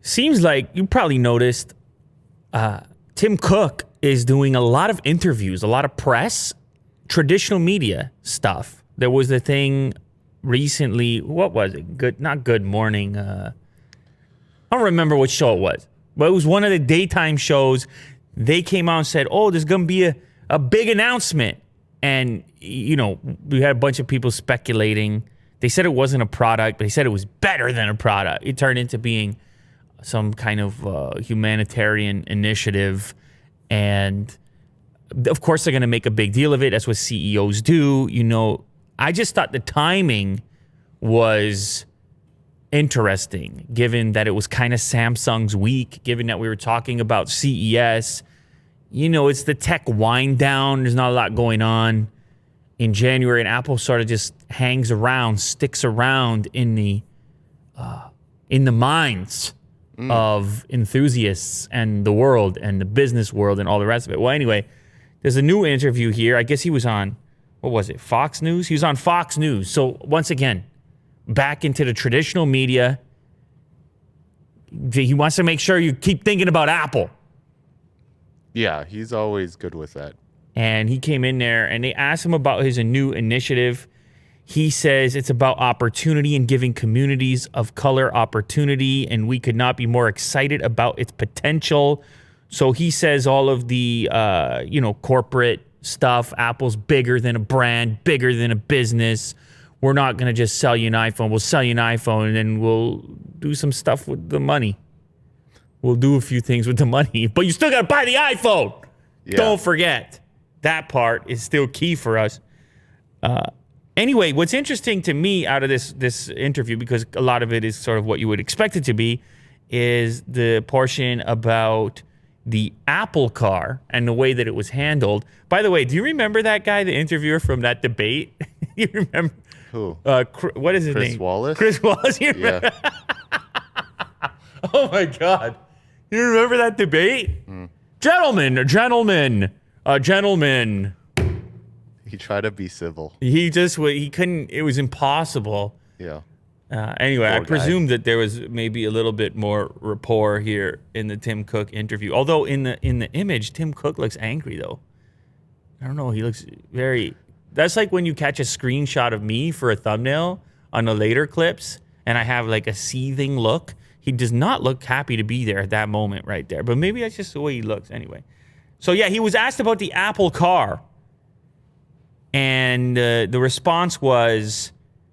seems like you probably noticed Tim Cook is doing a lot of interviews, a lot of press, traditional media stuff. There was a thing recently, what was it? Not Good Morning. I don't remember what show it was, but it was one of the daytime shows. They came out and said, oh, there's going to be a big announcement. And, you know, we had a bunch of people speculating. They said it wasn't a product, but they said it was better than a product. It turned into being some kind of humanitarian initiative. And, of course, they're going to make a big deal of it. That's what CEOs do. You know, I just thought the timing was interesting, given that it was kind of Samsung's week, given that we were talking about CES. You know, it's the tech wind down. There's not a lot going on in January, and Apple sort of just hangs around, sticks around in the minds of enthusiasts and the world and the business world and all the rest of it. Well, anyway, there's a new interview here. I guess he was on, what was it, Fox News? He was on Fox News. So once again, back into the traditional media. He wants to make sure you keep thinking about Apple. Yeah, he's always good with that. And he came in there and they asked him about his new initiative. He says it's about opportunity and giving communities of color opportunity, and we could not be more excited about its potential. So he says all of the, corporate stuff, Apple's bigger than a brand, bigger than a business. We're not going to just sell you an iPhone. We'll sell you an iPhone and then we'll do some stuff with the money. We'll do a few things with the money, but you still got to buy the iPhone. Yeah. Don't forget. That part is still key for us. Anyway, what's interesting to me out of this interview, because a lot of it is sort of what you would expect it to be, is the portion about the Apple car and the way that it was handled. By the way, do you remember that guy, the interviewer from that debate? You remember? Who? What is his name? Chris Wallace? Chris Wallace? You remember? Yeah. Oh, my God. You remember that debate? Gentlemen. He tried to be civil. He couldn't, it was impossible. Yeah. Anyway, I presume that there was maybe a little bit more rapport here in the Tim Cook interview. Although in the image, Tim Cook looks angry, though. I don't know. He looks very... That's like when you catch a screenshot of me for a thumbnail on the later clips, and I have like a seething look. He does not look happy to be there at that moment right there. But maybe that's just the way he looks anyway. So, yeah, he was asked about the Apple car. And the response was,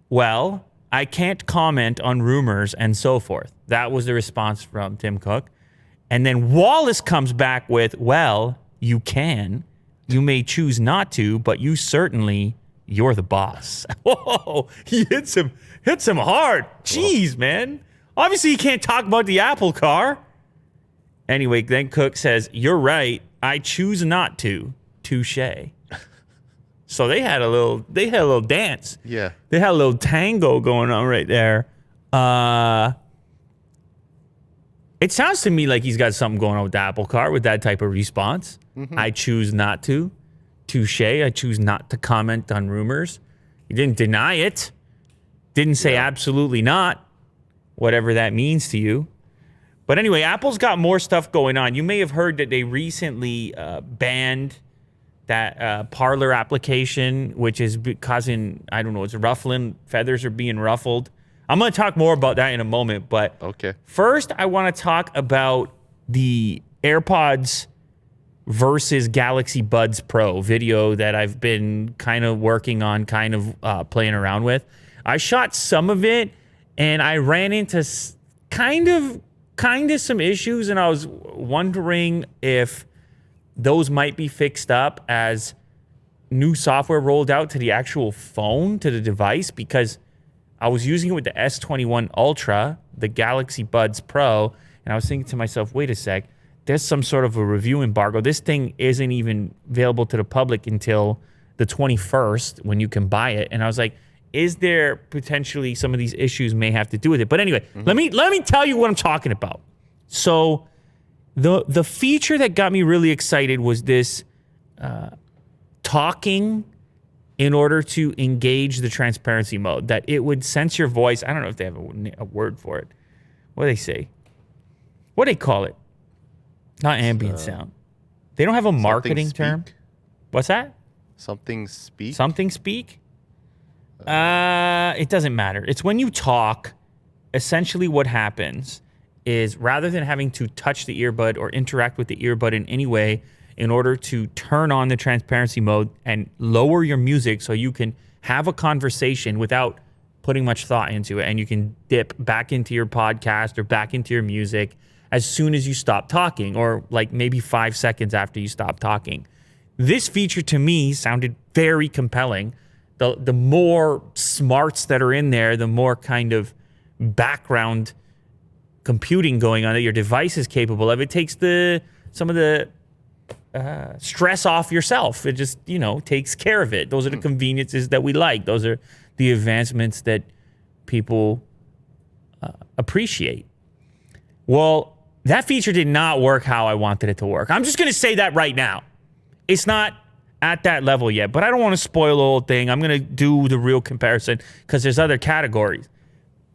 well, I can't comment on rumors and so forth. That was the response from Tim Cook. And then Wallace comes back with, well, you can. You may choose not to, but you're the boss. Whoa, he hits him hard. Jeez, man. Obviously, he can't talk about the Apple car. Anyway, then Cook says, you're right. I choose not to. Touche. So they had a little dance. Yeah. They had a little tango going on right there. It sounds to me like he's got something going on with the Apple car with that type of response. Mm-hmm. I choose not to. Touche. I choose not to comment on rumors. He didn't deny it. Didn't say absolutely not, whatever that means to you. But anyway, Apple's got more stuff going on. You may have heard that they recently banned that Parler application, which is causing, I don't know, it's ruffling. Feathers are being ruffled. I'm going to talk more about that in a moment. But okay. First, I want to talk about the AirPods versus Galaxy Buds Pro video that I've been kind of working on, playing around with. I shot some of it, and I ran into kind of some issues, and I was wondering if those might be fixed up as new software rolled out to the actual phone, to the device, because I was using it with the S21 Ultra, the Galaxy Buds Pro, and I was thinking to myself, wait a sec, there's some sort of a review embargo. This thing isn't even available to the public until the 21st when you can buy it. And I was like, is there potentially some of these issues may have to do with it? But anyway, let me tell you what I'm talking about. So the feature that got me really excited was this talking in order to engage the transparency mode, that it would sense your voice. I don't know if they have a word for it. What do they say? what do they call it? Not ambient sound. They don't have a marketing term. What's that? Something speak? Something speak? It doesn't matter. It's when you talk, essentially what happens is rather than having to touch the earbud or interact with the earbud in any way in order to turn on the transparency mode and lower your music so you can have a conversation without putting much thought into it, and you can dip back into your podcast or back into your music as soon as you stop talking, or like maybe 5 seconds after you stop talking. This feature to me sounded very compelling. The more smarts that are in there, the more kind of background computing going on that your device is capable of. It takes some of the stress off yourself. It just, takes care of it. Those are the conveniences that we like. Those are the advancements that people appreciate. Well, that feature did not work how I wanted it to work. I'm just going to say that right now. It's not at that level yet, but I don't want to spoil the whole thing. I'm going to do the real comparison because there's other categories.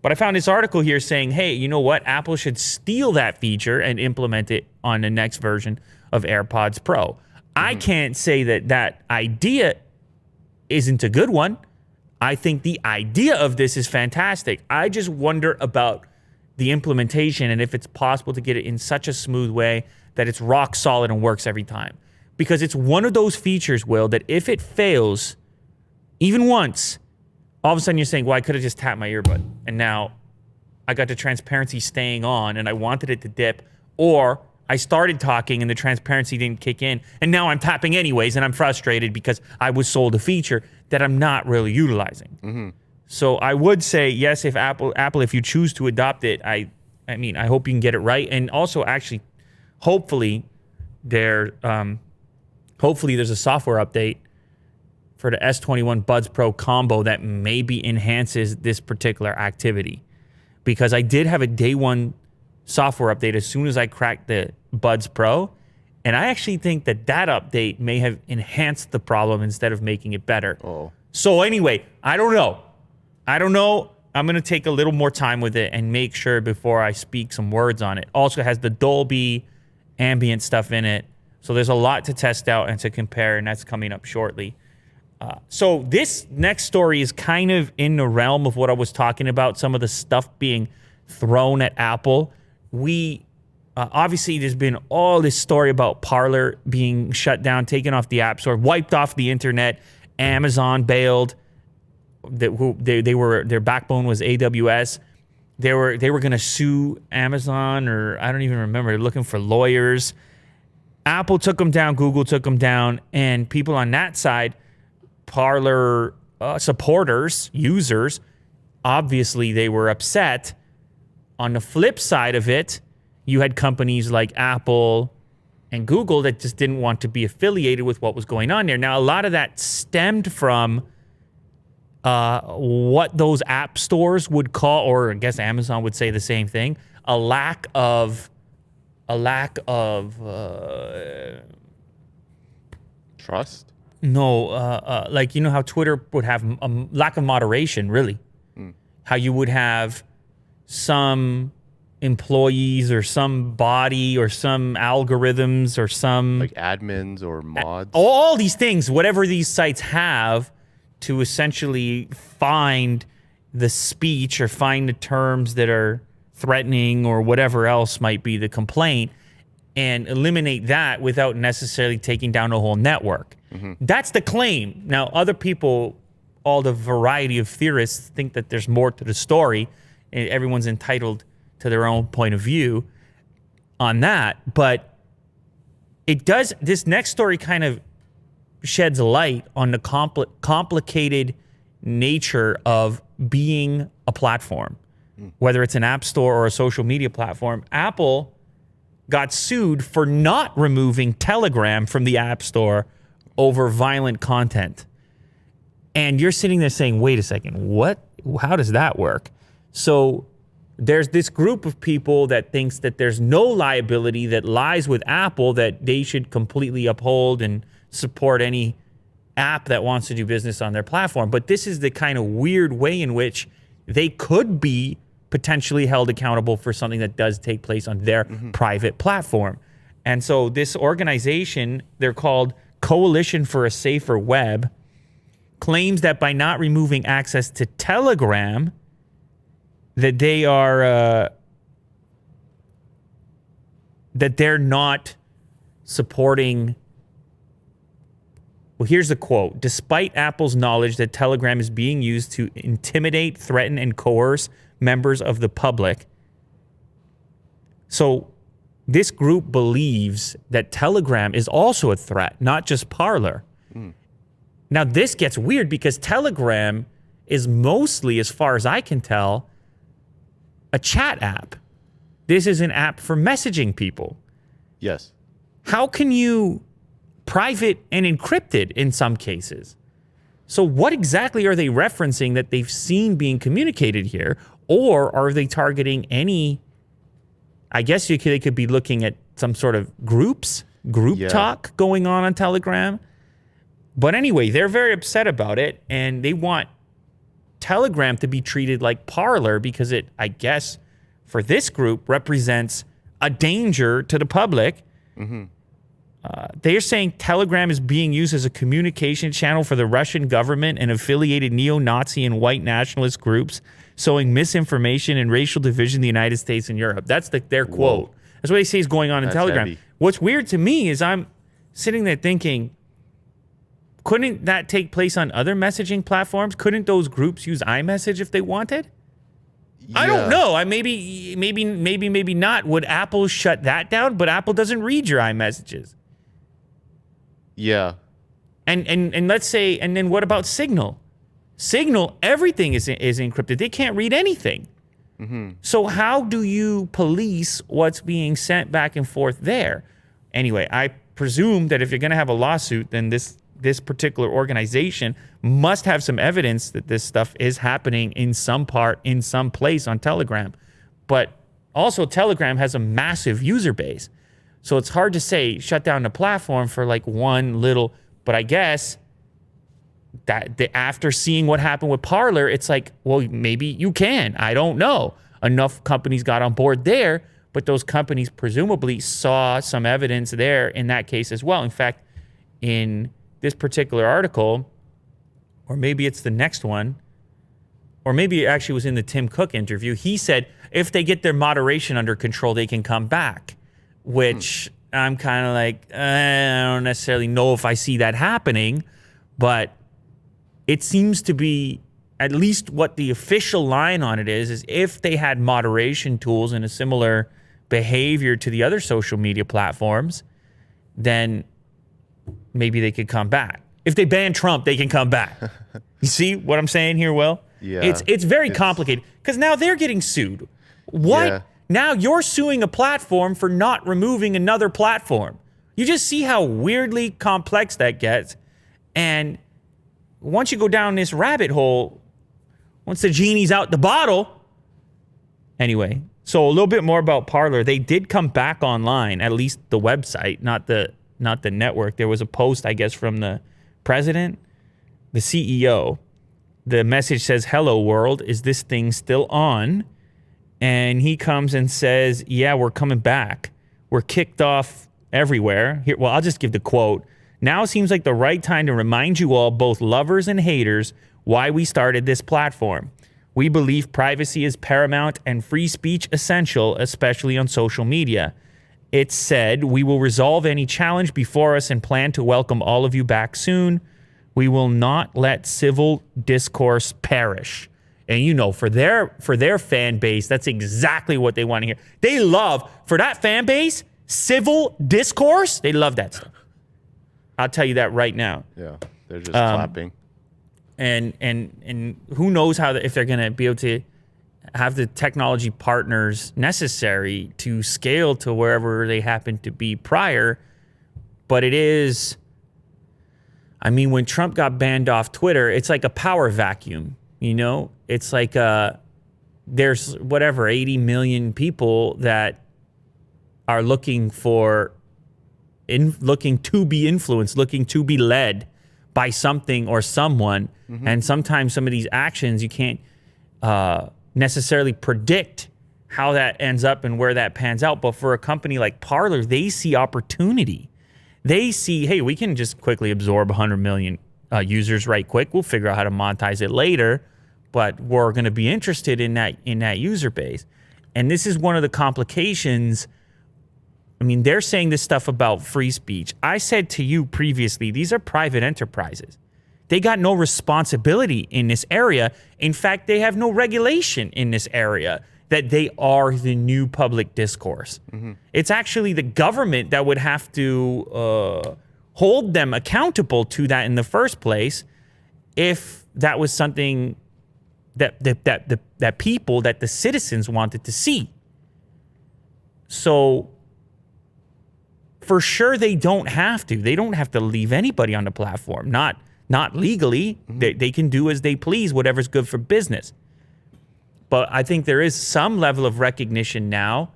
But I found this article here saying, hey, you know what? Apple should steal that feature and implement it on the next version of AirPods Pro. I can't say that idea isn't a good one. I think the idea of this is fantastic. I just wonder about the implementation and if it's possible to get it in such a smooth way that it's rock solid and works every time. Because it's one of those features, Will, that if it fails even once, all of a sudden you're saying, well, I could have just tapped my earbud. And now I got the transparency staying on and I wanted it to dip. Or I started talking and the transparency didn't kick in. And now I'm tapping anyways and I'm frustrated because I was sold a feature that I'm not really utilizing. So I would say, yes, if Apple, if you choose to adopt it, I hope you can get it right. And also actually, hopefully there's a software update for the S21 Buds Pro combo that maybe enhances this particular activity. Because I did have a day one software update as soon as I cracked the Buds Pro. And I actually think that update may have enhanced the problem instead of making it better. So anyway, I don't know. I'm going to take a little more time with it and make sure before I speak some words on it. Also has the Dolby ambient stuff in it. So there's a lot to test out and to compare, and that's coming up shortly. So this next story is kind of in the realm of what I was talking about, some of the stuff being thrown at Apple. We obviously, there's been all this story about Parler being shut down, taken off the App Store, wiped off the internet. Amazon bailed. Their backbone was AWS. They were going to sue Amazon, or I don't even remember. They're looking for lawyers. Apple took them down, Google took them down, and people on that side, Parler supporters, users, obviously they were upset. On the flip side of it, you had companies like Apple and Google that just didn't want to be affiliated with what was going on there. Now, a lot of that stemmed from what those app stores would call, or I guess Amazon would say the same thing, a lack of trust? No, like, how Twitter would have a lack of moderation, really. How you would have some employees or some body or some algorithms or some... like admins or mods? All these things, whatever these sites have to essentially find the speech or find the terms that are threatening or whatever else might be the complaint, and eliminate that without necessarily taking down a whole network. That's the claim. Now, other people, all the variety of theorists, think that there's more to the story, and everyone's entitled to their own point of view on that. But it does, this next story kind of sheds light on the complicated nature of being a platform, whether it's an app store or a social media platform. Apple got sued for not removing Telegram from the App Store over violent content. And you're sitting there saying, wait a second, what? How does that work? So there's this group of people that thinks that there's no liability that lies with Apple, that they should completely uphold and support any app that wants to do business on their platform. But this is the kind of weird way in which they could be potentially held accountable for something that does take place on their private platform. And so this organization, they're called Coalition for a Safer Web, claims that by not removing access to Telegram, that they are that they're not supporting. Well, here's the quote. Despite Apple's knowledge that Telegram is being used to intimidate, threaten, and coerce members of the public. So this group believes that Telegram is also a threat, not just Parler. Now, this gets weird because Telegram is mostly, as far as I can tell, a chat app. This is an app for messaging people. Yes. How can you private and encrypted in some cases? So what exactly are they referencing that they've seen being communicated here? Or are they targeting any, I guess they could be looking at some sort of group talk going on Telegram. But anyway, they're very upset about it, and they want Telegram to be treated like Parler because it, I guess, for this group, represents a danger to the public. They are saying Telegram is being used as a communication channel for the Russian government and affiliated neo-Nazi and white nationalist groups, sowing misinformation and racial division in the United States and Europe. That's their quote. That's what they say is going on in Telegram. Heavy. What's weird to me is I'm sitting there thinking, couldn't that take place on other messaging platforms? Couldn't those groups use iMessage if they wanted? Yeah. I don't know. Maybe not. Would Apple shut that down? But Apple doesn't read your iMessages. Yeah. And let's say, and then what about Signal? Signal, everything is encrypted. They can't read anything. So how do you police what's being sent back and forth there? Anyway, I presume that if you're going to have a lawsuit, then this particular organization must have some evidence that this stuff is happening in some place on Telegram. But also Telegram has a massive user base. So it's hard to say shut down the platform for like one little, but I guess that after seeing what happened with Parler, it's like, well, maybe you can. I don't know. Enough companies got on board there, but those companies presumably saw some evidence there in that case as well. In fact, in this particular article, or maybe it's the next one, or maybe it actually was in the Tim Cook interview, he said if they get their moderation under control, they can come back, which I'm kind of like, I don't necessarily know if I see that happening, but it seems to be at least what the official line on it is if they had moderation tools and a similar behavior to the other social media platforms, then maybe they could come back. If they ban Trump, they can come back. You see what I'm saying here, Will? Yeah. It's very complicated because now they're getting sued. What? Yeah. Now you're suing a platform for not removing another platform. You just see how weirdly complex that gets. And once you go down this rabbit hole, once the genie's out the bottle. Anyway, so a little bit more about Parler. They did come back online, at least the website, not the network. There was a post, I guess, from the president, the CEO. The message says, "Hello world, is this thing still on?" And he comes and says, "Yeah, we're coming back. We're kicked off everywhere." Here, well, I'll just give the quote. "Now seems like the right time to remind you all, both lovers and haters, why we started this platform. We believe privacy is paramount and free speech essential, especially on social media. It said, we will resolve any challenge before us and plan to welcome all of you back soon. We will not let civil discourse perish." And you know, for their fan base, that's exactly what they want to hear. They love, for that fan base, civil discourse. They love that stuff. I'll tell you that right now. Yeah, they're just clapping. And who knows if they're going to be able to have the technology partners necessary to scale to wherever they happen to be prior. But it is, I mean, when Trump got banned off Twitter, it's like a power vacuum, you know? It's like there's 80 million people that are looking to be influenced, looking to be led by something or someone. And sometimes some of these actions, you can't necessarily predict how that ends up and where that pans out. But for a company like Parler, they see opportunity. They see, hey, we can just quickly absorb 100 million users right quick. We'll figure out how to monetize it later, but we're going to be interested in that user base. And this is one of the complications. I mean, they're saying this stuff about free speech. I said to you previously, these are private enterprises. They got no responsibility in this area. In fact, they have no regulation in this area that they are the new public discourse. Mm-hmm. It's actually the government that would have to hold them accountable to that in the first place if that was something that people, that the citizens wanted to see. So for sure, they don't have to. They don't have to leave anybody on the platform. Not legally. Mm-hmm. They can do as they please, whatever's good for business. But I think there is some level of recognition now,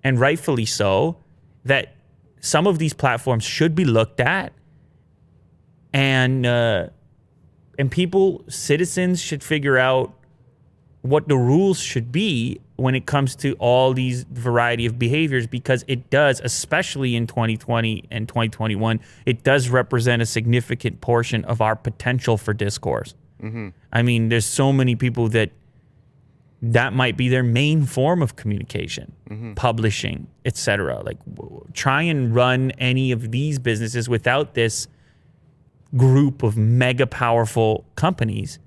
and rightfully so, that some of these platforms should be looked at, and people, citizens, should figure out what the rules should be when it comes to all these variety of behaviors, because it does, especially in 2020 and 2021, it does represent a significant portion of our potential for discourse. Mm-hmm. I mean, there's so many people that might be their main form of communication, mm-hmm. publishing, etc. Like, try and run any of these businesses without this group of mega powerful companies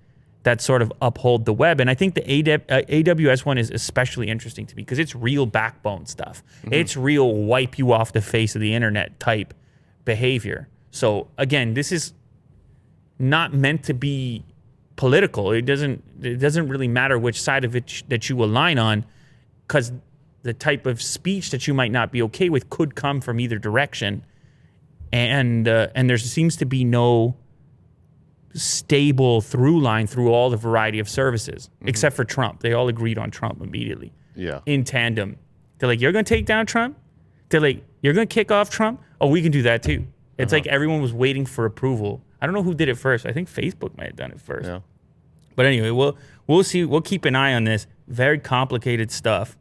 that sort of uphold the web. And I think the AWS one is especially interesting to me because it's real backbone stuff. Mm-hmm. It's real wipe you off the face of the internet type behavior. So again, this is not meant to be political. It doesn't really matter which side of it that you align on, because the type of speech that you might not be okay with could come from either direction. And there seems to be no stable through line through all the variety of services, mm-hmm. except for Trump. They all agreed on Trump immediately. Yeah. In tandem. They're like, you're going to take down Trump? They're like, you're going to kick off Trump? Oh, we can do that too. It's like everyone was waiting for approval. I don't know who did it first. I think Facebook might have done it first. Yeah. But anyway, we'll see. We'll keep an eye on this. Very complicated stuff.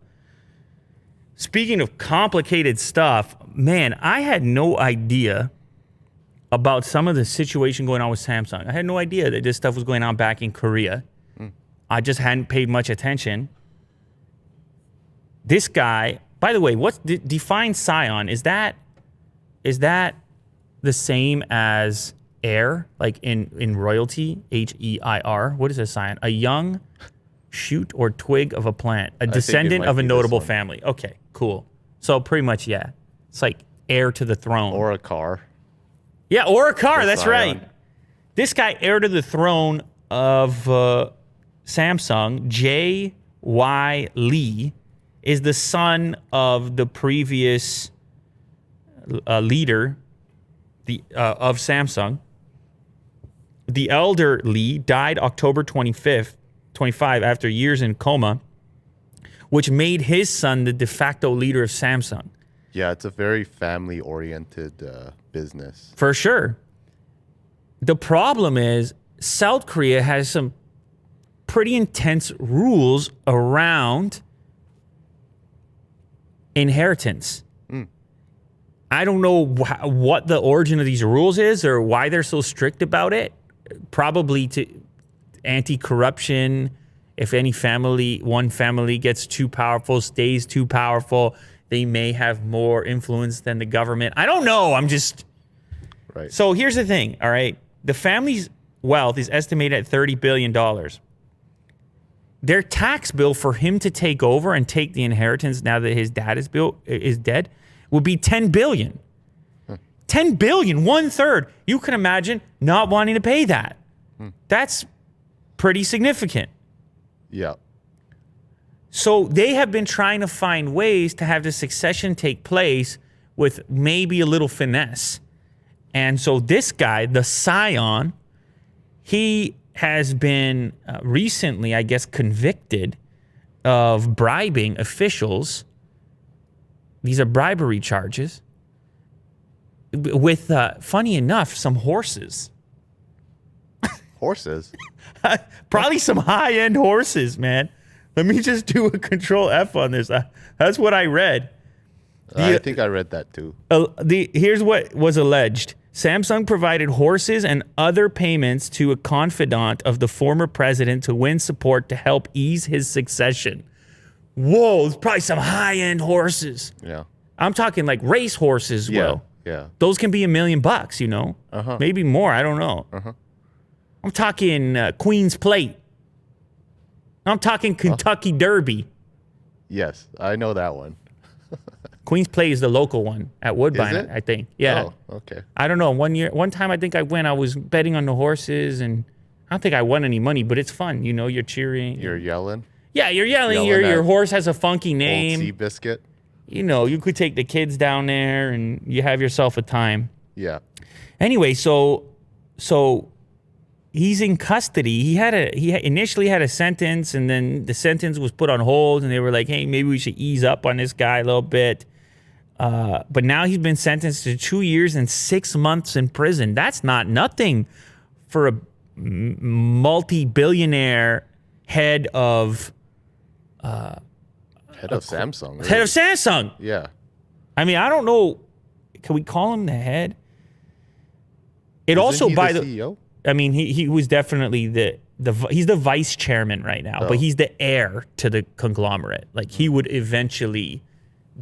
Speaking of complicated stuff, man, I had no idea about some of the situation going on with Samsung. I had no idea that this stuff was going on back in Korea. I just hadn't paid much attention. This guy, by the way, define Scion? Is that the same as heir, like in royalty, H-E-I-R? What is a scion? A young shoot or twig of a plant, a descendant of a notable family. Okay, cool. So pretty much, yeah. It's like heir to the throne. Or a car. Yeah, or a car, that's right. This guy, heir to the throne of Samsung, J.Y. Lee, is the son of the previous leader of Samsung. The elder Lee died October 25 after years in coma, which made his son the de facto leader of Samsung. Yeah, it's a very family-oriented business. For sure. The problem is South Korea has some pretty intense rules around inheritance. I don't know what the origin of these rules is or why they're so strict about it. Probably to anti-corruption. If one family gets too powerful, stays too powerful, they may have more influence than the government. I don't know. I'm just... Right. So here's the thing, all right? The family's wealth is estimated at $30 billion. Their tax bill for him to take over and take the inheritance now that his dad is dead would be $10 billion. $10 billion, 1/3. You can imagine not wanting to pay that. That's pretty significant. Yeah. So they have been trying to find ways to have the succession take place with maybe a little finesse. And so this guy, the Scion, he has been recently, I guess, convicted of bribing officials. These are bribery charges with, funny enough, some horses. Horses? Probably some high-end horses, man. Let me just do a control F on this. That's what I read. I think I read that too. Here's what was alleged. Samsung provided horses and other payments to a confidant of the former president to win support to help ease his succession. Whoa, it's probably some high-end horses. Yeah. I'm talking like race horses, Will. Yeah. Those can be $1 million, you know? Maybe more, I don't know. I'm talking Queen's Plate. I'm talking Kentucky Derby. Yes, I know that one. Queen's Plate is the local one at Woodbine, Is it? I think. Yeah. Oh, okay. I don't know. One time I think I went, I was betting on the horses, and I don't think I won any money, but it's fun. You know, you're cheering. You're yelling? Yeah, you're yelling. Yelling Your at horse has a funky Old name. Seabiscuit? You know, you could take the kids down there, and you have yourself a time. Yeah. Anyway, so he's in custody. He initially had a sentence, and then the sentence was put on hold, and they were like, hey, maybe we should ease up on this guy a little bit. But now he's been sentenced to 2 years and 6 months in prison. That's not nothing for a multi-billionaire head of Samsung. Really. head of Samsung. Yeah. I mean, I don't know. Can we call him the head? It Isn't also he by the the CEO? I mean, he was definitely he's the vice chairman right now, but he's the heir to the conglomerate. Like he would eventually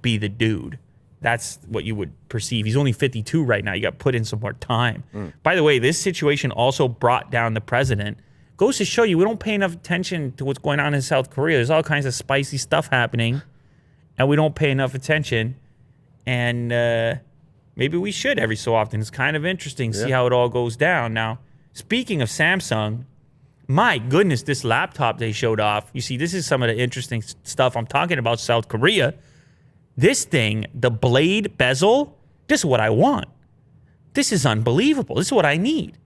be the dude. That's what you would perceive. He's only 52 right now. You got to put in some more time. By the way, this situation also brought down the president. Goes to show you, we don't pay enough attention to what's going on in South Korea. There's all kinds of spicy stuff happening, and we don't pay enough attention. And maybe we should every so often. It's kind of interesting to see how it all goes down. Now, speaking of Samsung, my goodness, this laptop they showed off. You see, this is some of the interesting stuff I'm talking about. South Korea. This thing, the blade bezel, this is what I want. This is unbelievable. This is what I need.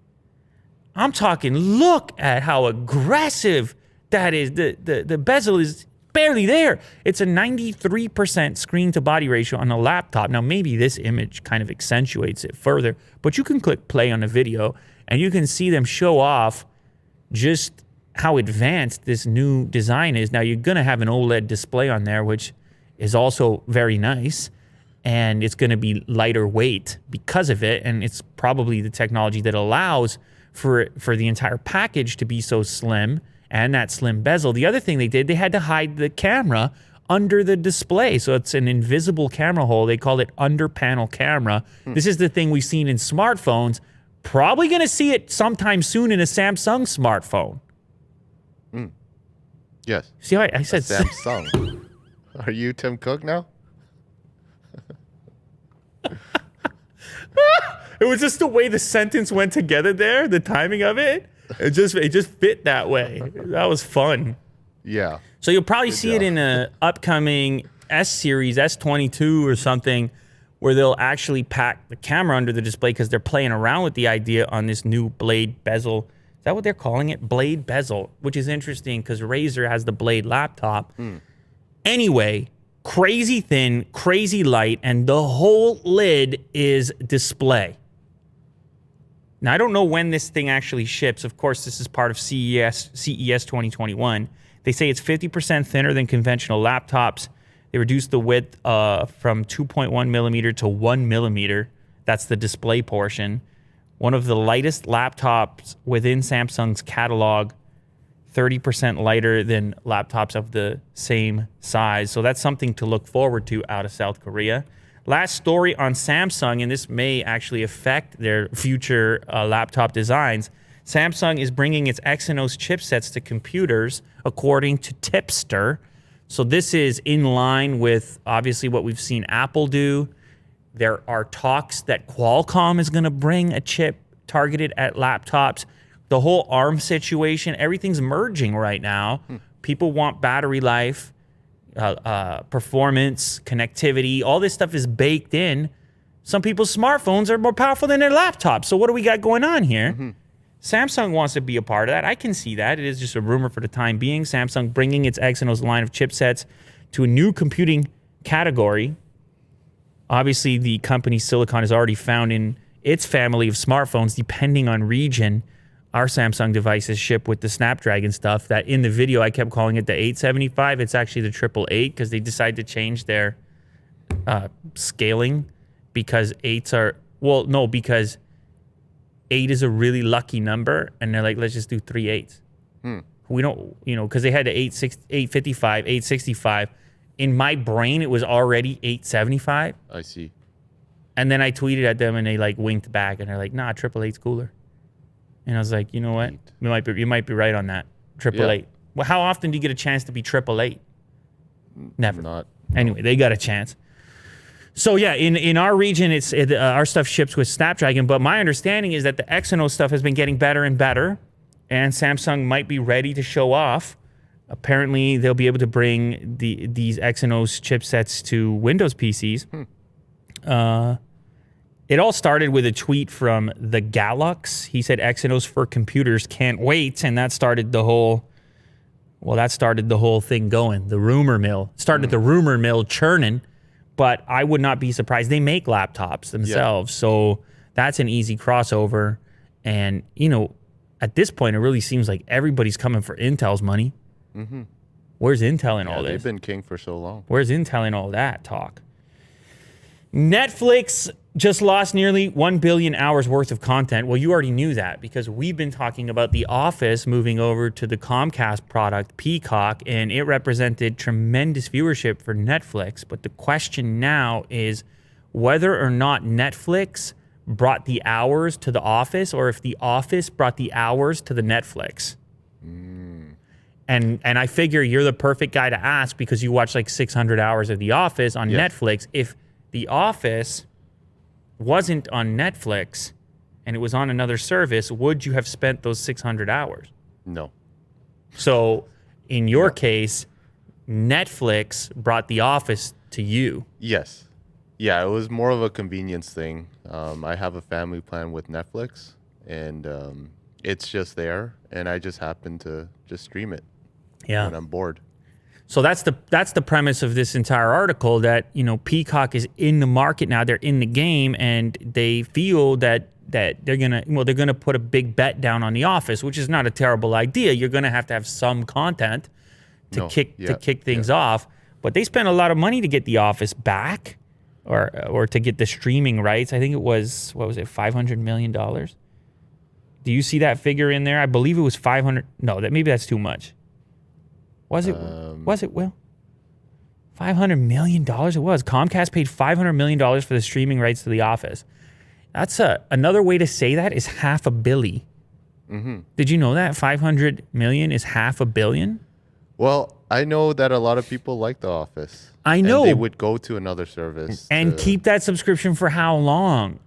I'm talking, look at how aggressive that is. The bezel is barely there. It's a 93% screen to body ratio on a laptop. Now, maybe this image kind of accentuates it further, but you can click play on the video and you can see them show off just how advanced this new design is. Now, you're going to have an OLED display on there, which is also very nice, and it's going to be lighter weight because of it, and it's probably the technology that allows for the entire package to be so slim and that slim bezel. The other thing they did, they had to hide the camera under the display, so it's an invisible camera hole. They call it under panel camera. This is the thing we've seen in smartphones. Probably going to see it sometime soon in a Samsung smartphone. Yes. See how I said Samsung. Are you Tim Cook now? It was just the way the sentence went together there, the timing of it. It just fit that way. That was fun. Yeah. So you'll probably see it in a upcoming S series, S22 or something, where they'll actually pack the camera under the display because they're playing around with the idea on this new blade bezel. Is that what they're calling it? Blade bezel, which is interesting because Razer has the Blade laptop. Anyway, crazy thin, crazy light, and the whole lid is display. Now, I don't know when this thing actually ships. Of course, this is part of CES 2021. They say it's 50% thinner than conventional laptops. They reduced the width from 2.1 millimeter to 1 millimeter. That's the display portion. One of the lightest laptops within Samsung's catalog. 30% lighter than laptops of the same size. So that's something to look forward to out of South Korea. Last story on Samsung, and this may actually affect their future laptop designs. Samsung is bringing its Exynos chipsets to computers, according to Tipster. So this is in line with, obviously, what we've seen Apple do. There are talks that Qualcomm is going to bring a chip targeted at laptops. The whole ARM situation, everything's merging right now. People want battery life, performance, connectivity. All this stuff is baked in. Some people's smartphones are more powerful than their laptops. So what do we got going on here? Samsung wants to be a part of that. I can see that. It is just a rumor for the time being. Samsung bringing its Exynos line of chipsets to a new computing category. Obviously, the company Silicon is already found in its family of smartphones, depending on region. our Samsung devices ship with the Snapdragon stuff. That in the video I kept calling it the 875. It's actually the 888 because they decided to change their scaling because because 8 is a really lucky number, and they're like, let's just do 3 8s. We don't, because they had the 855, 865. In my brain, it was already 875. I see. And then I tweeted at them, and they like winked back, and they're like, "Nah, 888's cooler." And I was like, you know what? You might be right on that. 888. Well, how often do you get a chance to be 888? Never. Not. Anyway, they got a chance. So yeah, in our region, our stuff ships with Snapdragon, but my understanding is that the Exynos stuff has been getting better and better, and Samsung might be ready to show off. Apparently, they'll be able to bring these Exynos chipsets to Windows PCs. It all started with a tweet from the Galux. He said Exynos for computers can't wait, and that started the whole thing going. The rumor mill started the rumor mill churning. But I would not be surprised. They make laptops themselves, so that's an easy crossover. And, at this point, it really seems like everybody's coming for Intel's money. Where's Intel in all this? They've been king for so long. Where's Intel in all that talk? Netflix just lost nearly 1 billion hours worth of content. Well, you already knew that because we've been talking about The Office moving over to the Comcast product, Peacock, and it represented tremendous viewership for Netflix. But the question now is whether or not Netflix brought the hours to The Office or if The Office brought the hours to the Netflix. And I figure you're the perfect guy to ask because you watch like 600 hours of The Office on Netflix. If The Office wasn't on Netflix and it was on another service, would you have spent those 600 hours? No. So in your case, Netflix brought The Office to you. Yes. Yeah, it was more of a convenience thing. I have a family plan with Netflix, and it's just there, and I just happen to just stream it when I'm bored. So that's the premise of this entire article, that Peacock is in the market now. They're in the game, and they feel that they're gonna put a big bet down on The Office, which is not a terrible idea. You're gonna have some content to kick things off, but they spent a lot of money to get The Office back, or to get the streaming rights. I think it was $500 million. Do you see that figure in there? I believe it was 500. No, maybe that's too much. Was it? Well, $500 million it was. Comcast paid $500 million for the streaming rights to The Office. That's another way to say that is $500 million. Did you know that $500 million is $500 million? Well, I know that a lot of people like The Office. I know. And they would go to another service and keep that subscription for how long?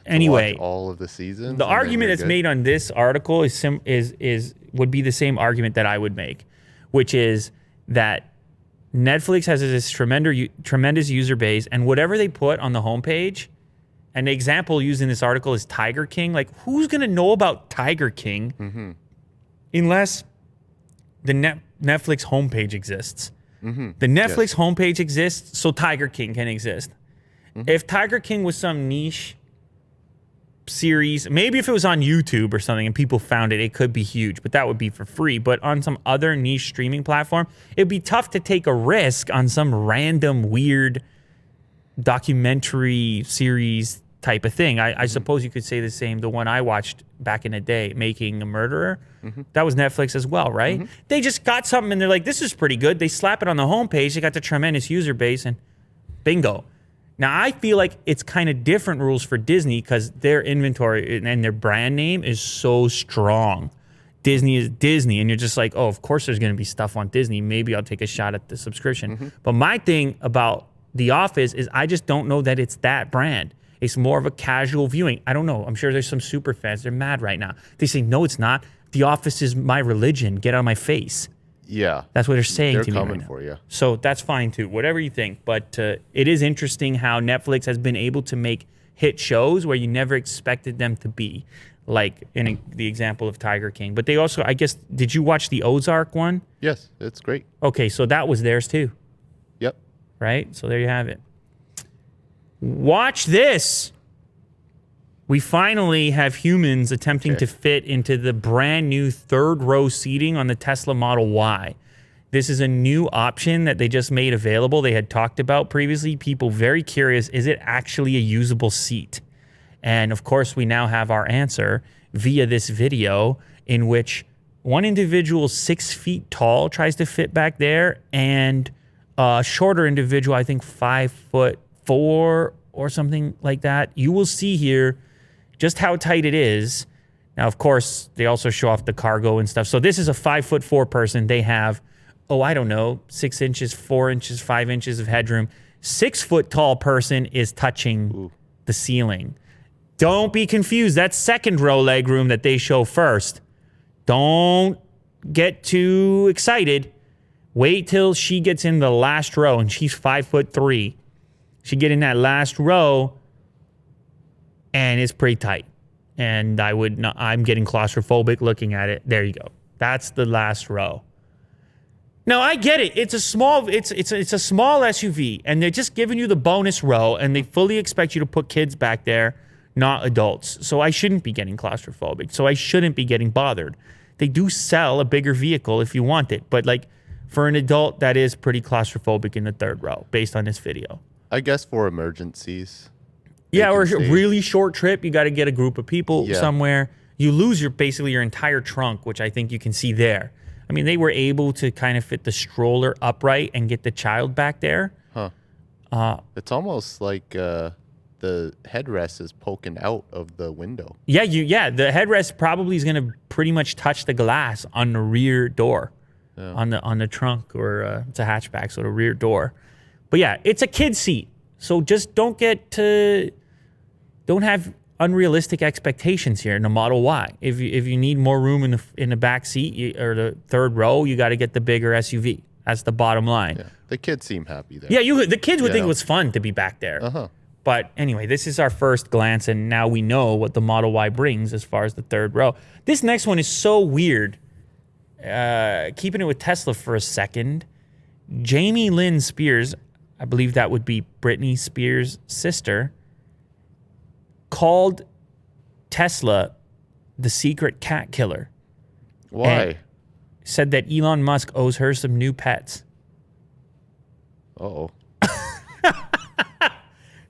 Anyway, watch all of the seasons. The argument that's made on this article would be the same argument that I would make, which is that Netflix has this tremendous user base, and whatever they put on the homepage, an example used in this article is Tiger King. Like, who's going to know about Tiger King unless the Netflix homepage exists? The Netflix homepage exists, so Tiger King can exist. If Tiger King was some niche series, maybe if it was on YouTube or something and people found it, it could be huge, but that would be for free. But on some other niche streaming platform, it'd be tough to take a risk on some random weird documentary series type of thing. I suppose you could say the same. The one I watched back in the day, Making a Murderer, that was Netflix as well, right? They just got something and they're like, this is pretty good. They slap it on the homepage. They got the tremendous user base and bingo. Now, I feel like it's kind of different rules for Disney because their inventory and their brand name is so strong. Disney is Disney, and you're just like, oh, of course there's going to be stuff on Disney. Maybe I'll take a shot at the subscription. But my thing about The Office is I just don't know that it's that brand. It's more of a casual viewing. I don't know. I'm sure there's some super fans. They're mad right now. They say, no, it's not. The Office is my religion. Get out of my face. Yeah. That's what they're saying to me right now. They're coming for you. So that's fine too, whatever you think. But it is interesting how Netflix has been able to make hit shows where you never expected them to be, like in the example of Tiger King. But they also, I guess, did you watch the Ozark one? Yes, it's great. Okay, so that was theirs too. Yep. Right? So there you have it. Watch this. We finally have humans attempting to fit into the brand new third row seating on the Tesla Model Y. This is a new option that they just made available. They had talked about previously. People very curious, is it actually a usable seat? And of course, we now have our answer via this video in which one individual 6 feet tall tries to fit back there, and a shorter individual, I think 5'4" or something like that. You will see here just how tight it is. Now, of course, they also show off the cargo and stuff. So this is a 5'4" person. They have, I don't know, 6 inches, 4 inches, 5 inches of headroom. 6 foot tall person is touching the ceiling. Don't be confused. That's second row leg room that they show first. Don't get too excited. Wait till she gets in the last row, and she's 5'3". She get in that last row, and it's pretty tight. And I'm getting claustrophobic looking at it. There you go. That's the last row. Now I get it. It's a small SUV, and they're just giving you the bonus row, and they fully expect you to put kids back there, not adults. So I shouldn't be getting claustrophobic. So I shouldn't be getting bothered. They do sell a bigger vehicle if you want it, but like for an adult, that is pretty claustrophobic in the third row based on this video. I guess for emergencies. Yeah, or a really short trip, you got to get a group of people somewhere. You lose basically your entire trunk, which I think you can see there. I mean, they were able to kind of fit the stroller upright and get the child back there. Huh. It's almost like the headrest is poking out of the window. Yeah, the headrest probably is going to pretty much touch the glass on the rear door, on the trunk, or it's a hatchback, so the rear door. But yeah, it's a kid seat, so just don't have unrealistic expectations here in the Model Y. If you need more room in the back seat or the third row, you got to get the bigger SUV. That's the bottom line. Yeah. The kids seem happy there. Yeah, the kids would think it was fun to be back there. But anyway, this is our first glance, and now we know what the Model Y brings as far as the third row. This next one is so weird. Keeping it with Tesla for a second, Jamie Lynn Spears, I believe that would be Britney Spears' sister, called Tesla the secret cat killer. Why? Said that Elon Musk owes her some new pets. Uh-oh.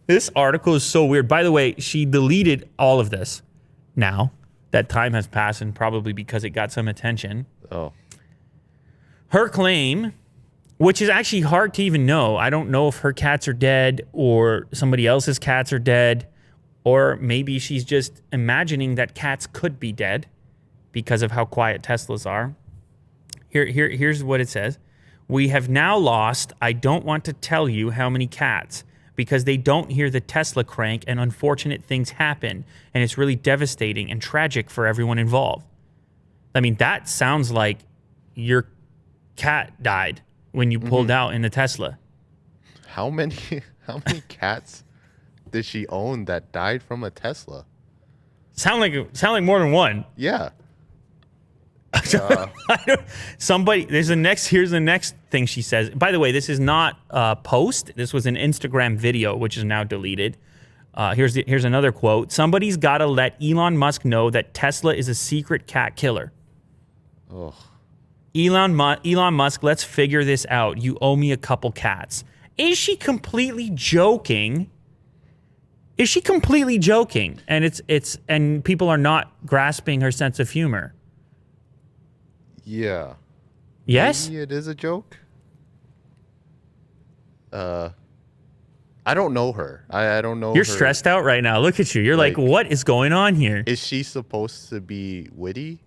This article is so weird. By the way, she deleted all of this now that time has passed, and probably because it got some attention. Oh. Her claim, which is actually hard to even know. I don't know if her cats are dead or somebody else's cats are dead, or maybe she's just imagining that cats could be dead because of how quiet Teslas are. Here's what it says. We have now lost, I don't want to tell you how many cats, because they don't hear the Tesla crank and unfortunate things happen, and it's really devastating and tragic for everyone involved. I mean, that sounds like your cat died when you pulled out in the Tesla. How many cats did she own that died from a Tesla? Sound like more than one. Yeah. Here's the next thing she says. By the way, this is not a post. This was an Instagram video, which is now deleted. Here's another quote. Somebody's got to let Elon Musk know that Tesla is a secret cat killer. Oh. Elon Musk, let's figure this out. You owe me a couple cats. Is she completely joking? And people are not grasping her sense of humor. Yeah. Yes? Maybe it is a joke. I don't know her. I don't know. You're stressed out right now. Look at you. You're like, what is going on here? Is she supposed to be witty?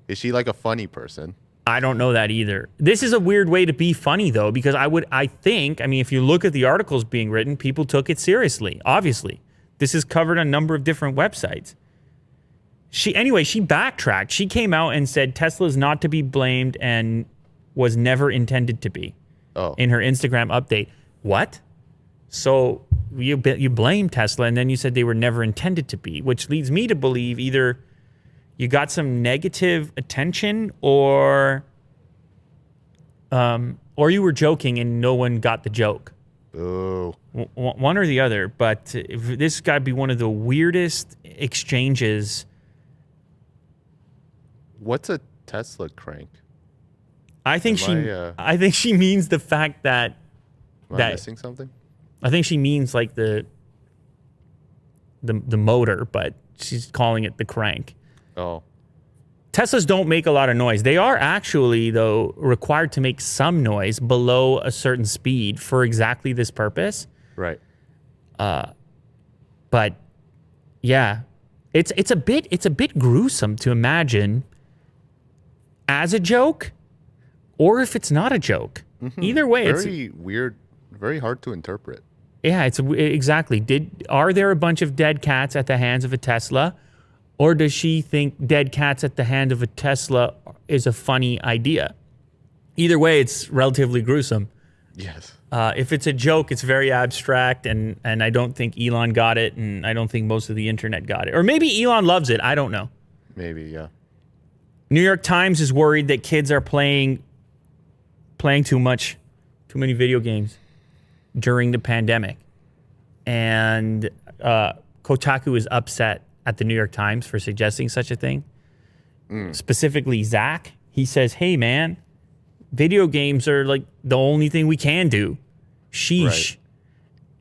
Is she like a funny person? I don't know that either. This is a weird way to be funny, though, because I think, if you look at the articles being written, people took it seriously, obviously. This is covered on a number of different websites. She backtracked. She came out and said Tesla is not to be blamed and was never intended to be in her Instagram update. What? So you blame Tesla, and then you said they were never intended to be, which leads me to believe either you got some negative attention or you were joking and no one got the joke. Oh. One or the other, but this got to be one of the weirdest exchanges. What's a Tesla crank? I think I think she means the fact that Am I missing something? I think she means like the motor, but she's calling it the crank. Oh. Teslas don't make a lot of noise. They are actually, though, required to make some noise below a certain speed for exactly this purpose. Right. But yeah, it's a bit gruesome to imagine as a joke, or if it's not a joke. Mm-hmm. Either way, it's very weird, very hard to interpret. Yeah, exactly. Are there a bunch of dead cats at the hands of a Tesla? Or does she think dead cats at the hand of a Tesla is a funny idea? Either way, it's relatively gruesome. Yes. If it's a joke, it's very abstract, and I don't think Elon got it, and I don't think most of the internet got it. Or maybe Elon loves it. I don't know. Maybe, yeah. New York Times is worried that kids are playing too many video games during the pandemic. And Kotaku is upset at the New York Times for suggesting such a thing. Specifically, Zach, he says, hey, man, video games are like the only thing we can do. Sheesh.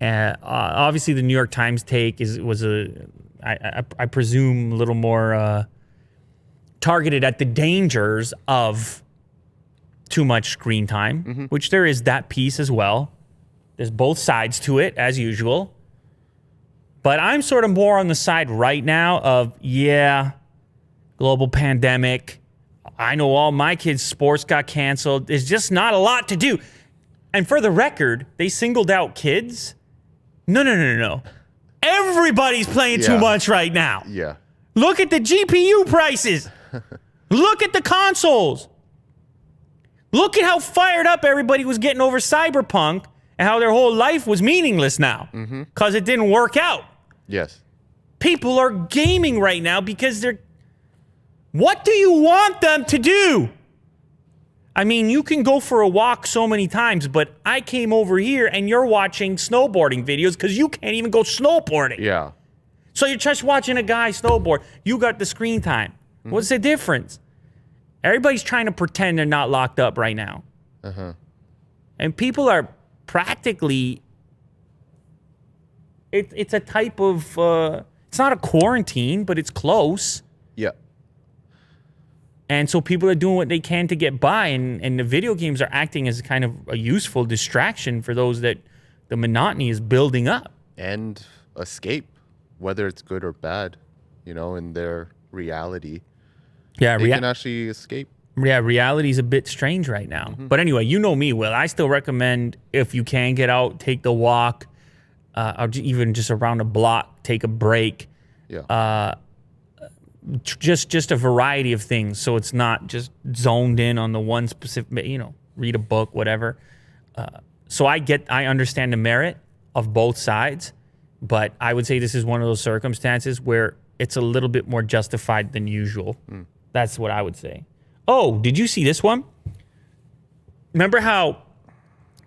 Right. Obviously, the New York Times take was I presume, a little more targeted at the dangers of too much screen time, which there is that piece as well. There's both sides to it, as usual. But I'm sort of more on the side right now of, yeah, global pandemic. I know all my kids' sports got canceled. There's just not a lot to do. And for the record, they singled out kids. No. Everybody's playing too much right now. Yeah. Look at the GPU prices. Look at the consoles. Look at how fired up everybody was getting over Cyberpunk and how their whole life was meaningless now because it didn't work out. Yes. People are gaming right now because they're... What do you want them to do? I mean, you can go for a walk so many times, but I came over here and you're watching snowboarding videos because you can't even go snowboarding. Yeah. So you're just watching a guy snowboard. You got the screen time. What's the difference? Everybody's trying to pretend they're not locked up right now. And people are practically... It's a type of... it's not a quarantine, but it's close. Yeah. And so people are doing what they can to get by, and the video games are acting as kind of a useful distraction for those that the monotony is building up. And escape, whether it's good or bad, in their reality. Yeah, they can actually escape. Yeah, reality's a bit strange right now. But anyway, you know me, Will. I still recommend, if you can get out, take the walk, or even just around a block, take a break. Yeah. Just a variety of things, so it's not just zoned in on the one specific, read a book, whatever. So I understand the merit of both sides, but I would say this is one of those circumstances where it's a little bit more justified than usual. That's what I would say. Oh, did you see this one? Remember how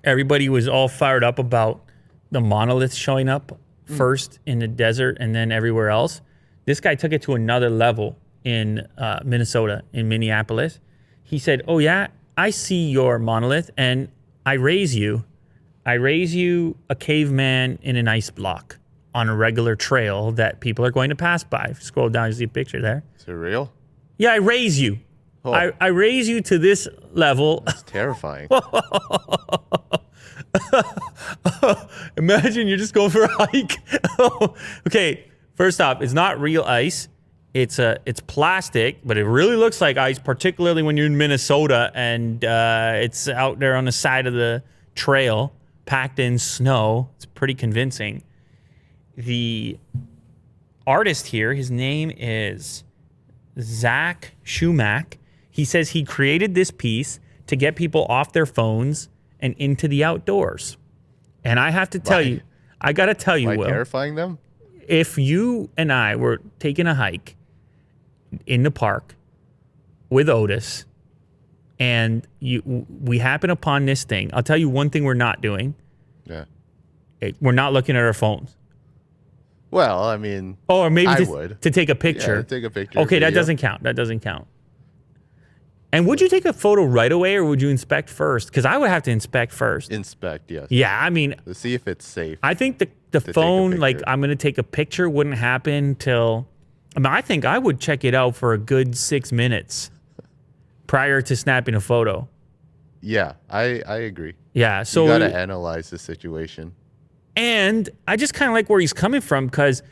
everybody was all fired up about the monolith showing up first in the desert and then everywhere else? This guy took it to another level in Minnesota, in Minneapolis. He said, oh yeah, I see your monolith and I raise you a caveman in an ice block on a regular trail that people are going to pass by. If you scroll down, you see a picture there. Is it real? Yeah, I raise you. Oh. I raise you to this level. That's terrifying. Imagine you're just going for a hike. Okay. First off, it's not real ice. It's plastic, but it really looks like ice, particularly when you're in Minnesota and it's out there on the side of the trail, packed in snow. It's pretty convincing. The artist here, his name is Zach Schumack. He says he created this piece to get people off their phones and into the outdoors. And I have to tell you, I got to tell you, Will. Terrifying them? If you and I were taking a hike in the park with Otis and we happen upon this thing, I'll tell you one thing we're not doing. Yeah. We're not looking at our phones. Well, I mean, or maybe I would. To take a picture. Yeah, take a picture. Okay, video. that doesn't count. That doesn't count. And would you take a photo right away, or would you inspect first? Because I would have to inspect first. Inspect, yes. Yeah, I mean, to see if it's safe. I think the phone, like I'm gonna take a picture, wouldn't happen till. I mean, I think I would check it out for a good 6 minutes prior to snapping a photo. Yeah, I agree. Yeah, so you gotta analyze the situation. And I just kind of like where he's coming from, because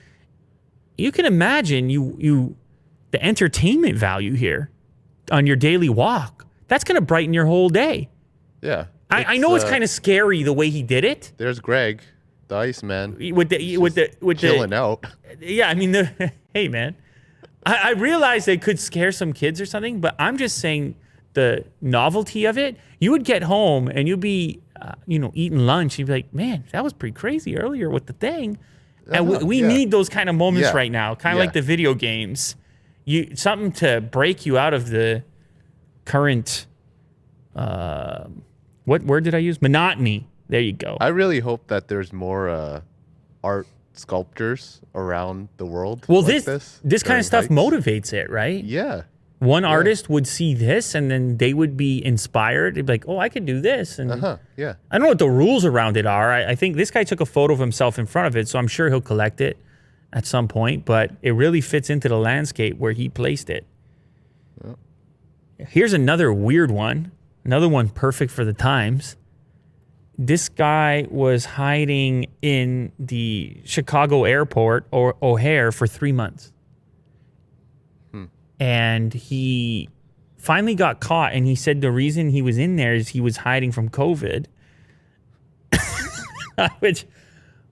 you can imagine the entertainment value here on your daily walk. That's going to brighten your whole day. Yeah. I know it's kind of scary the way he did it. There's Greg, the Iceman. With chilling out. Yeah, I mean, hey, man. I realize they could scare some kids or something, but I'm just saying the novelty of it. You would get home and you'd be, eating lunch. You'd be like, man, that was pretty crazy earlier with the thing. And we need those kind of moments right now, kind of like the video games. Something to break you out of the current, what word did I use? Monotony. There you go. I really hope that there's more art sculptures around the world. Well, this kind of stuff motivates it, right? Yeah. One artist would see this, and then they would be inspired. They'd be like, oh, I could do this. And yeah. I don't know what the rules around it are. I think this guy took a photo of himself in front of it, so I'm sure he'll collect it at some point. But it really fits into the landscape where he placed it. Yep. Here's another weird one. Another one perfect for the times. This guy was hiding in the Chicago airport, or O'Hare, for 3 months. And he finally got caught, and he said the reason he was in there is he was hiding from COVID. Which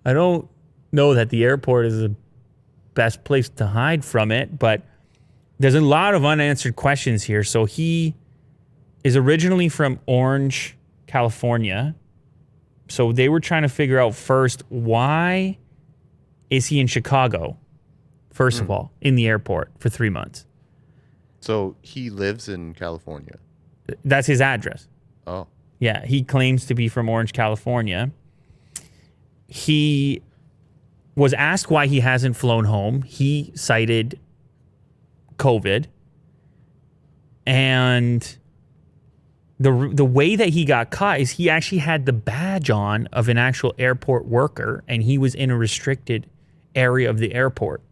I don't know that the airport is the best place to hide from it, but there's a lot of unanswered questions here. So he is originally from Orange, California. So they were trying to figure out first, why is he in Chicago, first of all, in the airport for 3 months? So he lives in California. That's his address. Oh. Yeah, he claims to be from Orange, California. He was asked why he hasn't flown home. He cited COVID. And the way that he got caught is he actually had the badge on of an actual airport worker, and he was in a restricted area of the airport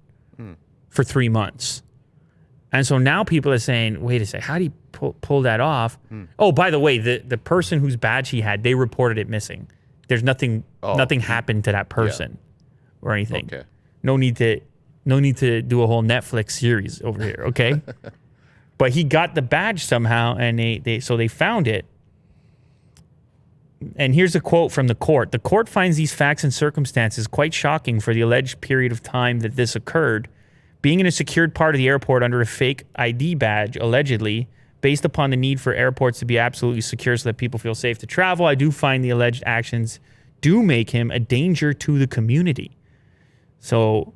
for 3 months. And so now people are saying, wait a second, how do you pull that off? Oh, by the way, the person whose badge he had, they reported it missing. There's nothing happened to that person or anything. Okay. No need to do a whole Netflix series over here, okay? But he got the badge somehow, and they found it. And here's a quote from the court. The court finds these facts and circumstances quite shocking for the alleged period of time that this occurred. Being in a secured part of the airport under a fake ID badge, allegedly, based upon the need for airports to be absolutely secure so that people feel safe to travel, I do find the alleged actions do make him a danger to the community. So,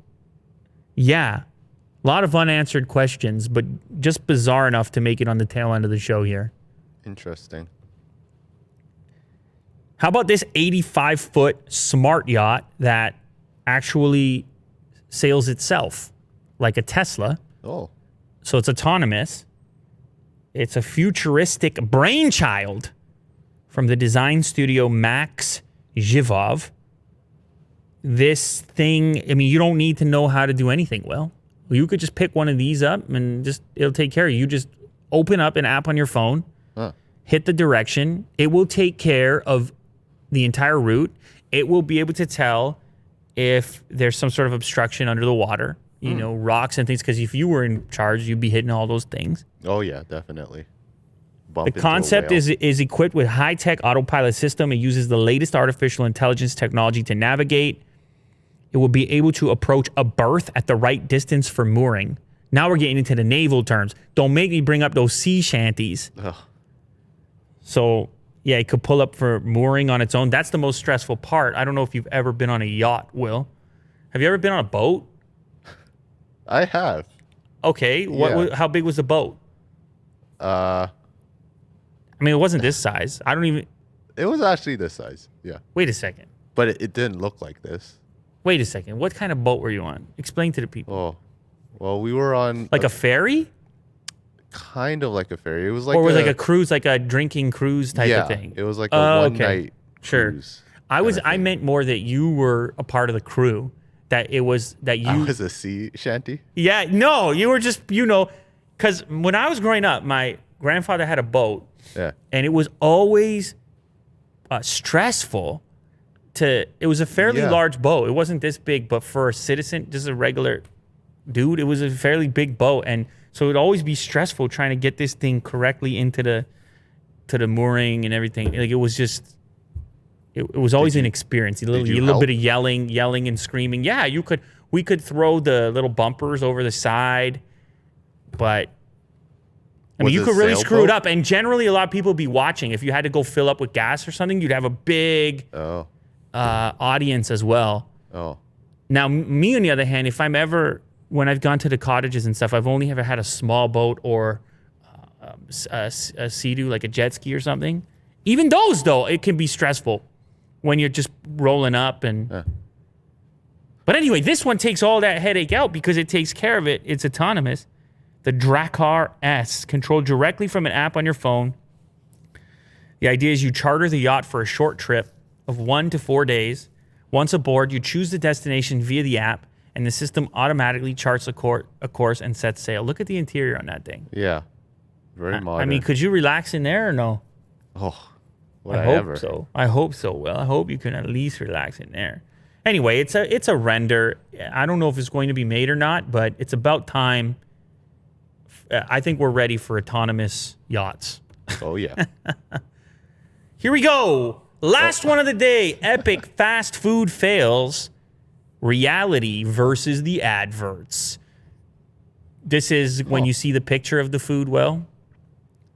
yeah, a lot of unanswered questions, but just bizarre enough to make it on the tail end of the show here. Interesting. How about this 85-foot smart yacht that actually sails itself? Like a Tesla. Oh. So it's autonomous. It's a futuristic brainchild from the design studio Max Zhivov. This thing, I mean, you don't need to know how to do anything, Will. You could just pick one of these up and it'll take care of you. You just open up an app on your phone, hit the direction. It will take care of the entire route. It will be able to tell if there's some sort of obstruction under the water. You know, rocks and things, because if you were in charge, you'd be hitting all those things. Oh, yeah, definitely. The concept is equipped with high-tech autopilot system. It uses the latest artificial intelligence technology to navigate. It will be able to approach a berth at the right distance for mooring. Now we're getting into the naval terms. Don't make me bring up those sea shanties. Ugh. So, yeah, it could pull up for mooring on its own. That's the most stressful part. I don't know if you've ever been on a yacht, Will. Have you ever been on a boat? I have. Okay. How big was the boat? I mean, it wasn't this size. I don't even... It was actually this size. Yeah. Wait a second. but it didn't look like this. Wait a second. What kind of boat were you on? Explain to the people. Oh, well, we were on Like a ferry? Kind of like a ferry. It was like like a cruise, like a drinking cruise type of thing. It was like a one night sure. cruise. I meant more that you were a part of the crew. That it was that you. I was a sea shanty. Yeah, no, you were just because when I was growing up, my grandfather had a boat. Yeah. And it was always stressful. It was a fairly large boat. It wasn't this big, but for a citizen, just a regular dude, it was a fairly big boat, and so it would always be stressful trying to get this thing correctly into the mooring and everything. Like it was just. It was always an experience. A little bit of yelling and screaming. Yeah, we could throw the little bumpers over the side, but I mean, you could really screw it up. And generally, a lot of people would be watching. If you had to go fill up with gas or something, you'd have a big audience as well. Oh. Now, me on the other hand, when I've gone to the cottages and stuff, I've only ever had a small boat or a sea-doo, like a jet ski or something. Even those, though, it can be stressful. When you're just rolling up But anyway, this one takes all that headache out because it takes care of it. It's autonomous. The Drakkar S, controlled directly from an app on your phone. The idea is you charter the yacht for a short trip of 1 to 4 days. Once aboard, you choose the destination via the app, and the system automatically charts a course and sets sail. Look at the interior on that thing. Yeah, very modern. I mean, could you relax in there or no? Oh. I hope so. I hope so. Well, I hope you can at least relax in there. Anyway, it's a render. I don't know if it's going to be made or not, but it's about time. I think we're ready for autonomous yachts. Oh, yeah. Here we go. Last one of the day. Epic fast food fails. Reality versus the adverts. This is when you see the picture of the food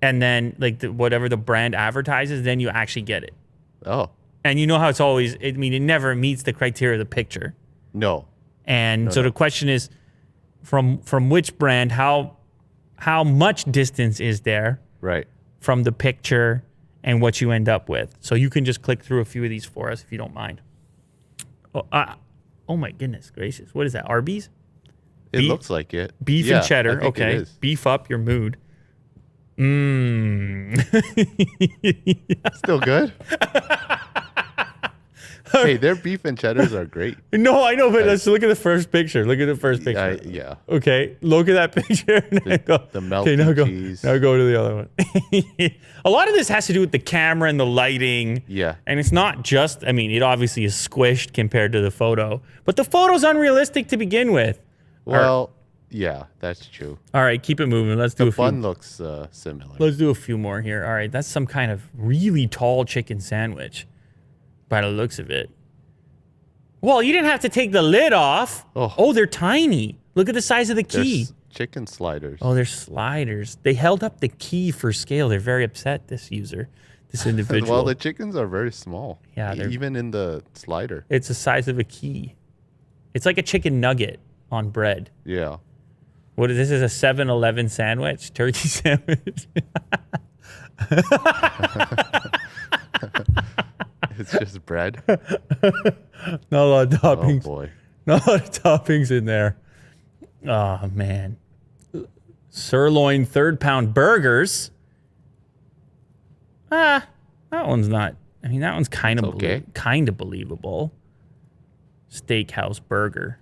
and then like whatever the brand advertises, then you actually get it. Oh. And you know how it's always, it never meets the criteria of the picture. No. And the question is, from which brand, how much distance is there from the picture and what you end up with? So you can just click through a few of these for us if you don't mind. Oh my goodness gracious. What is that, Arby's? It looks like it. Beef and cheddar. Okay. Beef up your mood. Still good? Hey, their beef and cheddars are great. No, I know, but let's look at the first picture. Look at the first picture. Yeah. Okay, look at that picture. The melted cheese. Now go to the other one. A lot of this has to do with the camera and the lighting. Yeah. And it's not just, it obviously is squished compared to the photo, but the photo's unrealistic to begin with. Well, yeah, that's true. All right, keep it moving. Let's do a few. The bun looks similar. Let's do a few more here. All right, that's some kind of really tall chicken sandwich by the looks of it. Well, you didn't have to take the lid off. Oh, they're tiny. Look at the size of the key. They're chicken sliders. Oh, they're sliders. They held up the key for scale. They're very upset, this individual. Well, the chickens are very small. Yeah. Even in the slider. It's the size of a key. It's like a chicken nugget on bread. Yeah. This is a 7-Eleven sandwich, turkey sandwich. It's just bread. Not a lot of toppings. Oh boy. Not a lot of toppings in there. Oh man. Sirloin 3rd-pound burgers. That one's not. That one's kind of believable. Steakhouse burger.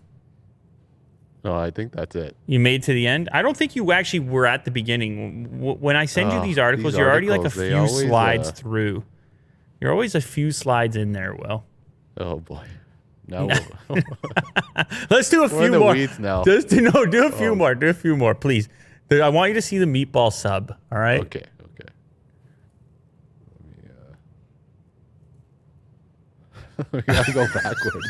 No, I think that's it. You made to the end? I don't think you actually were at the beginning. When I send you these articles, you're already like a few slides through. You're always a few slides in there, Will. Oh, boy. Now let's do a few more. Weeds now. Do a few more. Do a few more, please. I want you to see the meatball sub, all right? Okay. We gotta go backwards.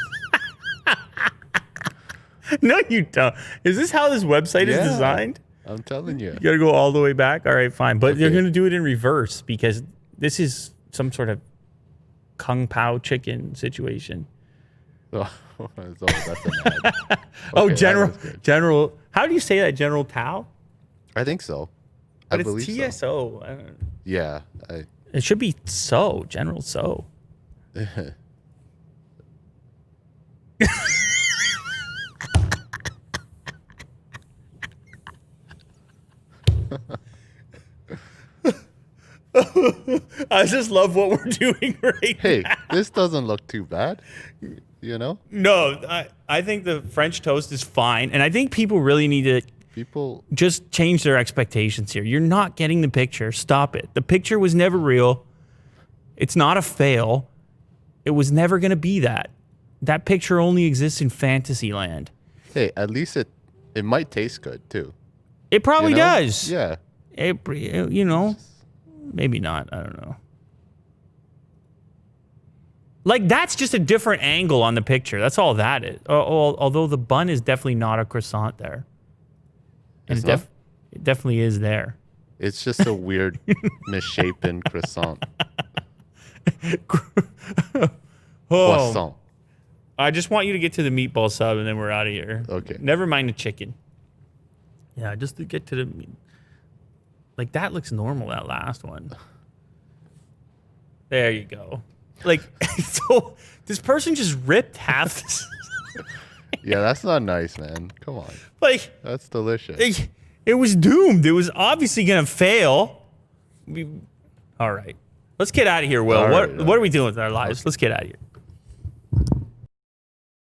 No, you don't. Is this how this website is designed? I'm telling you. You gotta go all the way back? All right, fine. But you're gonna do it in reverse because this is some sort of Kung Pao chicken situation. That's an ad. Okay, General. How do you say that? General Tao? I think so. But it's TSO. I don't know. Yeah. It should be General So. I just love what we're doing right Hey, now. this doesn't look too bad. You know? No, I think the French toast is fine. And I think people really need to just change their expectations here. You're not getting the picture. Stop it. The picture was never real. It's not a fail. It was never going to be that. That picture only exists in fantasy land. Hey, at least it might taste good too. It probably does. Yeah. You know, maybe not. I don't know. Like, that's just a different angle on the picture. That's all that is. Although the bun is definitely not a croissant there. And it definitely is there. It's just a weird misshapen croissant. Croissant. I just want you to get to the meatball sub and then we're out of here. Okay. Never mind the chicken. Yeah, just to get to the meat. Like, that looks normal, that last one. There you go. Like, so this person just ripped half this. Yeah, that's not nice, man. Come on. Like, that's delicious. It was doomed. It was obviously going to fail. All right. Let's get out of here, Will. What are we doing with our lives? Let's get out of here.